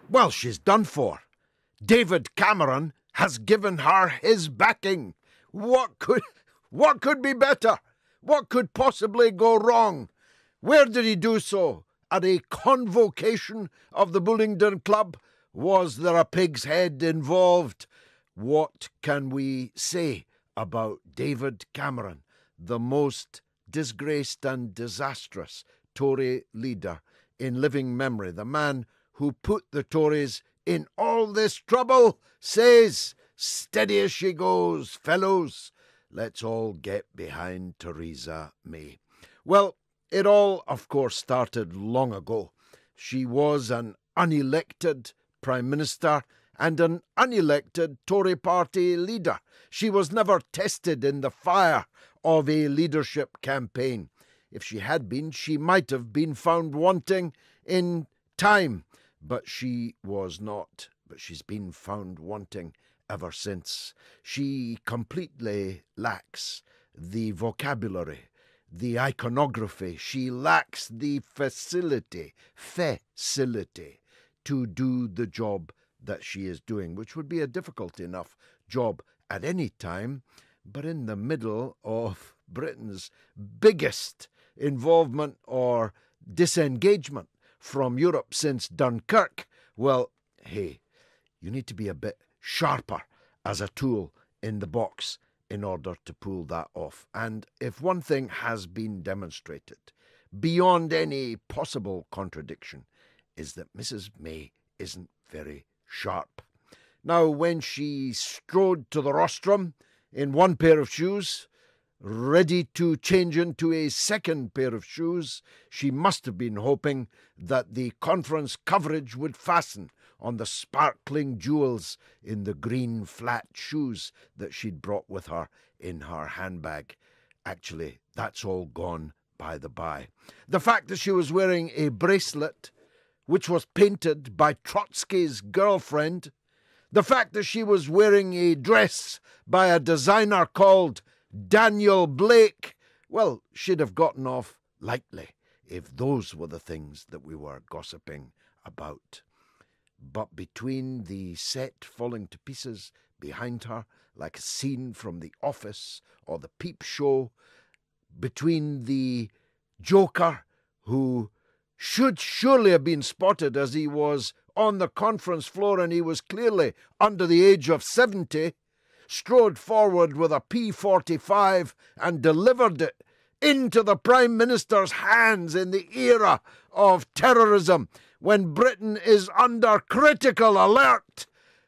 Well, she's done for. David Cameron has given her his backing. What could be better? What could possibly go wrong? Where did he do so? At a convocation of the Bullingdon Club? Was there a pig's head involved? What can we say about David Cameron, the most disgraced and disastrous Tory leader in living memory, the man who put the Tories in all this trouble, says, "Steady as she goes, fellows. Let's all get behind Theresa May." Well, it all, of course, started long ago. She was an unelected Prime Minister and an unelected Tory party leader. She was never tested in the fire of a leadership campaign. If she had been, she might have been found wanting in time, but she was not. But she's been found wanting ever since. She completely lacks the vocabulary, the iconography. She lacks the facility to do the job that she is doing, which would be a difficult enough job at any time, but in the middle of Britain's biggest involvement or disengagement from Europe since Dunkirk, well, hey, you need to be a bit sharper as a tool in the box in order to pull that off. And if one thing has been demonstrated beyond any possible contradiction, is that Mrs. May isn't very sharp. Now, when she strode to the rostrum in one pair of shoes, ready to change into a second pair of shoes, she must have been hoping that the conference coverage would fasten on the sparkling jewels in the green flat shoes that she'd brought with her in her handbag. Actually, that's all gone by the by. The fact that she was wearing a bracelet which was painted by Trotsky's girlfriend, the fact that she was wearing a dress by a designer called Daniel Blake, well, she'd have gotten off lightly if those were the things that we were gossiping about. But between the set falling to pieces behind her, like a scene from The Office or The Peep Show, between the Joker, who should surely have been spotted as he was on the conference floor and he was clearly under the age of 70, strode forward with a P45 and delivered it into the Prime Minister's hands in the era of terrorism, when Britain is under critical alert.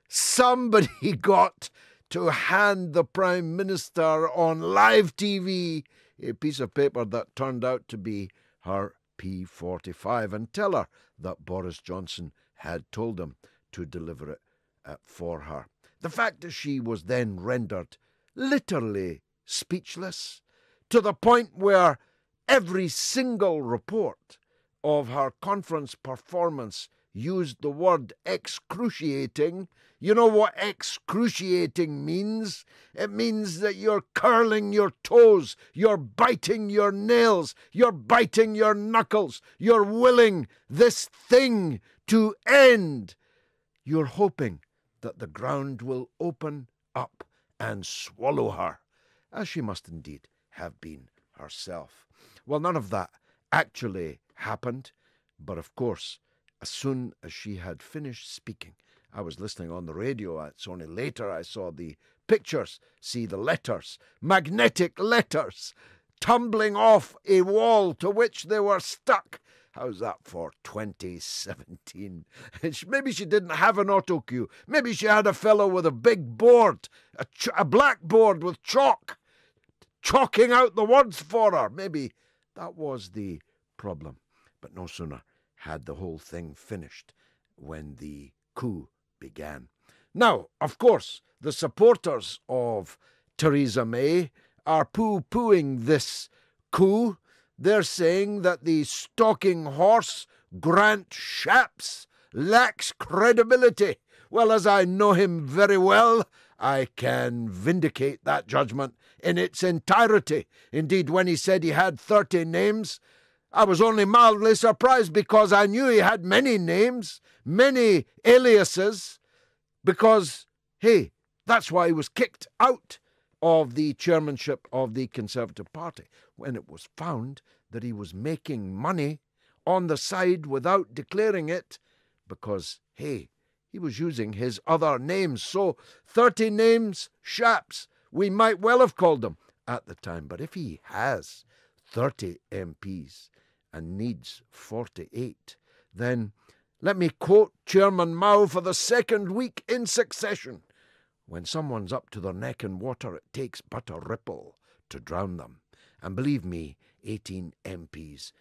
Somebody got to hand the Prime Minister on live TV a piece of paper that turned out to be her P45 and tell her that Boris Johnson had told him to deliver it for her. The fact that she was then rendered literally speechless, to the point where every single report of her conference performance used the word excruciating. You know what excruciating means? It means that you're curling your toes, you're biting your nails, you're biting your knuckles, you're willing this thing to end. You're hoping that the ground will open up and swallow her, as she must indeed have been herself. Well, none of that actually happened, but of course, as soon as she had finished speaking, I was listening on the radio. It's only later I saw the pictures, see the letters, magnetic letters, tumbling off a wall to which they were stuck. How's that for 2017? Maybe she didn't have an auto cue. Maybe she had a fellow with a big board, a blackboard with chalk, chalking out the words for her. Maybe that was the problem. But no sooner had the whole thing finished when the coup began. Now, of course, the supporters of Theresa May are poo-pooing this coup. They're saying that the stalking horse, Grant Shapps, lacks credibility. Well, as I know him very well, I can vindicate that judgment in its entirety. Indeed, when he said he had 30 names, I was only mildly surprised because I knew he had many names, many aliases, because, hey, that's why he was kicked out of the chairmanship of the Conservative Party, when it was found that he was making money on the side without declaring it, because, hey, he was using his other names. So 30 names, Shaps, we might well have called them at the time. But if he has 30 MPs and needs 48, then let me quote Chairman Mao for the second week in succession. When someone's up to their neck in water, it takes but a ripple to drown them. And believe me, 18 MPs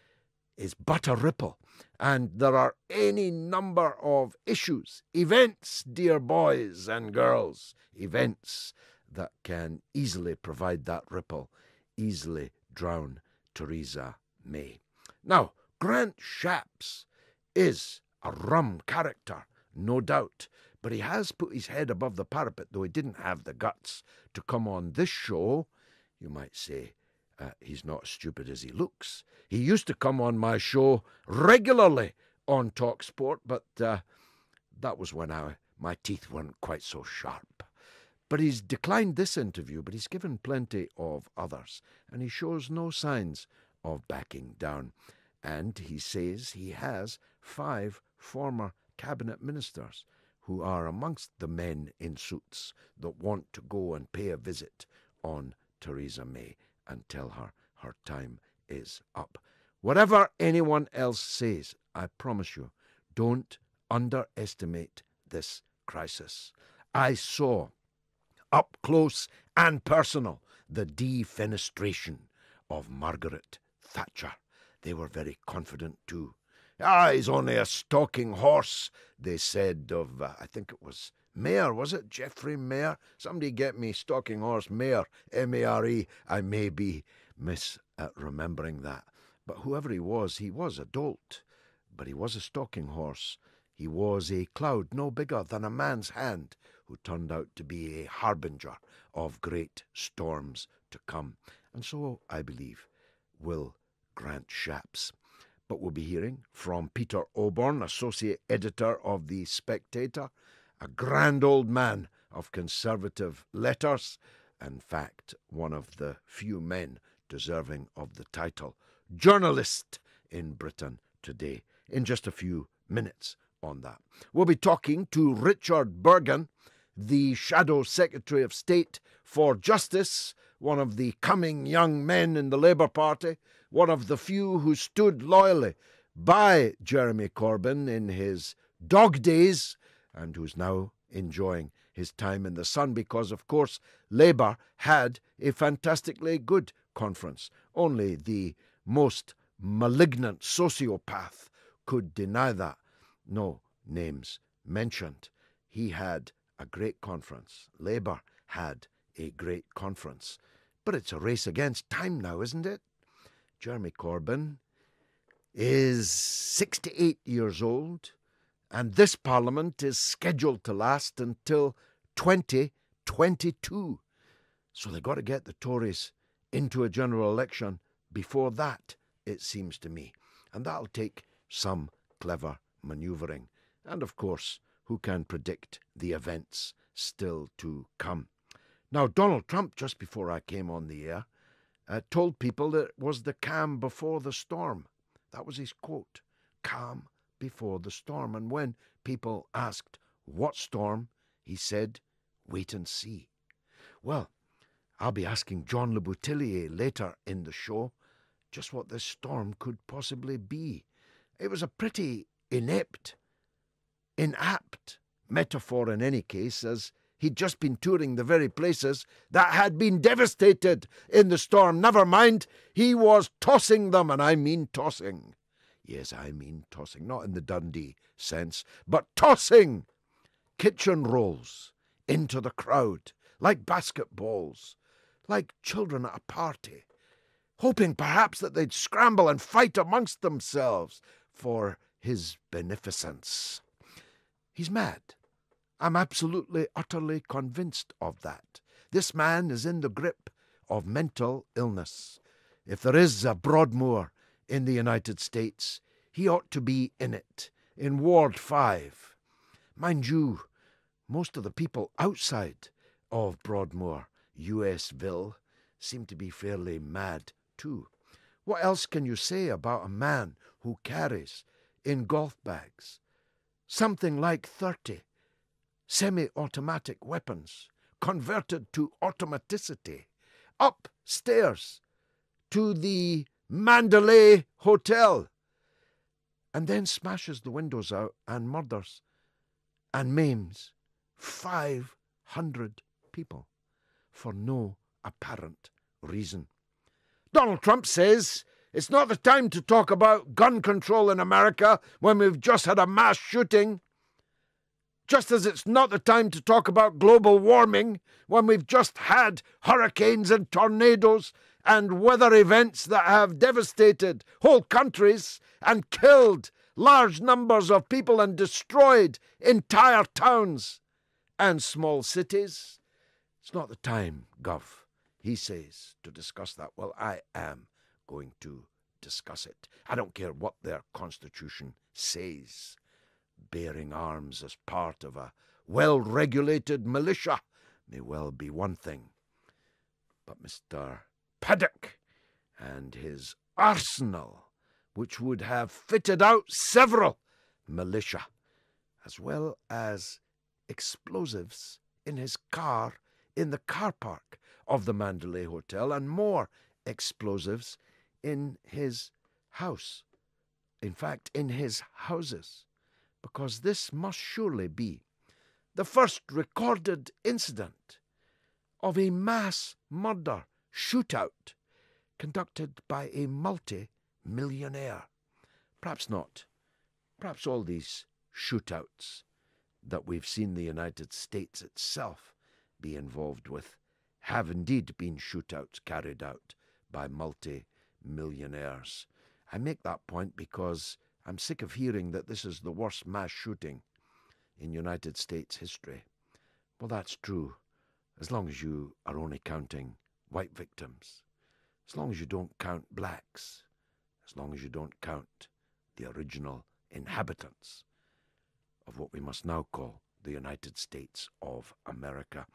is but a ripple. And there are any number of issues, events, dear boys and girls, events that can easily provide that ripple, easily drown Theresa May. Now, Grant Shapps is a rum character, no doubt, but he has put his head above the parapet, though he didn't have the guts to come on this show. You might say he's not as stupid as he looks. He used to come on my show regularly on TalkSport, but that was when my teeth weren't quite so sharp. But he's declined this interview, but he's given plenty of others, and he shows no signs of backing down. And he says he has 5 former cabinet ministers who are amongst the men in suits that want to go and pay a visit on Theresa May and tell her her time is up. Whatever anyone else says, I promise you, don't underestimate this crisis. I saw up close and personal the defenestration of Margaret Thatcher. They were very confident too. He's only a stalking horse, they said of, I think it was Mayor, was it? Geoffrey Mayor? Somebody get me stalking horse Mayor, M-A-R-E. I may be misremembering that. But whoever he was a dolt. But he was a stalking horse. He was a cloud no bigger than a man's hand, who turned out to be a harbinger of great storms to come. And so, I believe, will Grant Shapps. But we'll be hearing from Peter Oborne, Associate Editor of The Spectator, a grand old man of conservative letters, in fact, one of the few men deserving of the title journalist in Britain today, in just a few minutes on that. We'll be talking to Richard Burgon, the Shadow Secretary of State for Justice, one of the coming young men in the Labour Party, one of the few who stood loyally by Jeremy Corbyn in his dog days, and who's now enjoying his time in the sun because, of course, Labour had a fantastically good conference. Only the most malignant sociopath could deny that. No names mentioned. He had a great conference. Labour had a great conference. But it's a race against time now, isn't it? Jeremy Corbyn is 68 years old, and this Parliament is scheduled to last until 2022. So they've got to get the Tories into a general election before that, it seems to me. And that'll take some clever manoeuvring. And of course, who can predict the events still to come? Now, Donald Trump, just before I came on the air, told people that it was the calm before the storm. That was his quote, calm before the storm. And when people asked, what storm? He said, wait and see. Well, I'll be asking John Le Boutillier later in the show just what this storm could possibly be. It was a pretty inapt metaphor in any case, as he'd just been touring the very places that had been devastated in the storm. Never mind, he was tossing them, and I mean tossing. Yes, I mean tossing, not in the Dundee sense, but tossing kitchen rolls into the crowd, like basketballs, like children at a party, hoping perhaps that they'd scramble and fight amongst themselves for his beneficence. He's mad. I'm absolutely, utterly convinced of that. This man is in the grip of mental illness. If there is a Broadmoor in the United States, he ought to be in it, in Ward 5. Mind you, most of the people outside of Broadmoor, USville, seem to be fairly mad too. What else can you say about a man who carries in golf bags something like 30 semi-automatic weapons converted to automaticity upstairs to the Mandalay Hotel, and then smashes the windows out and murders and maims 500 people for no apparent reason? Donald Trump says it's not the time to talk about gun control in America when we've just had a mass shooting. Just as it's not the time to talk about global warming when we've just had hurricanes and tornadoes and weather events that have devastated whole countries and killed large numbers of people and destroyed entire towns and small cities. It's not the time, Gov, he says, to discuss that. Well, I am going to discuss it. I don't care what their constitution says. Bearing arms as part of a well-regulated militia may well be one thing. But Mr. Paddock and his arsenal, which would have fitted out several militia, as well as explosives in his car in the car park of the Mandalay Hotel, and more explosives in his house. In fact, in his houses. Because this must surely be the first recorded incident of a mass murder shootout conducted by a multi-millionaire. Perhaps not. Perhaps all these shootouts that we've seen the United States itself be involved with have indeed been shootouts carried out by multi-millionaires. I make that point because I'm sick of hearing that this is the worst mass shooting in United States history. Well, that's true, as long as you are only counting white victims, as long as you don't count blacks, as long as you don't count the original inhabitants of what we must now call the United States of America.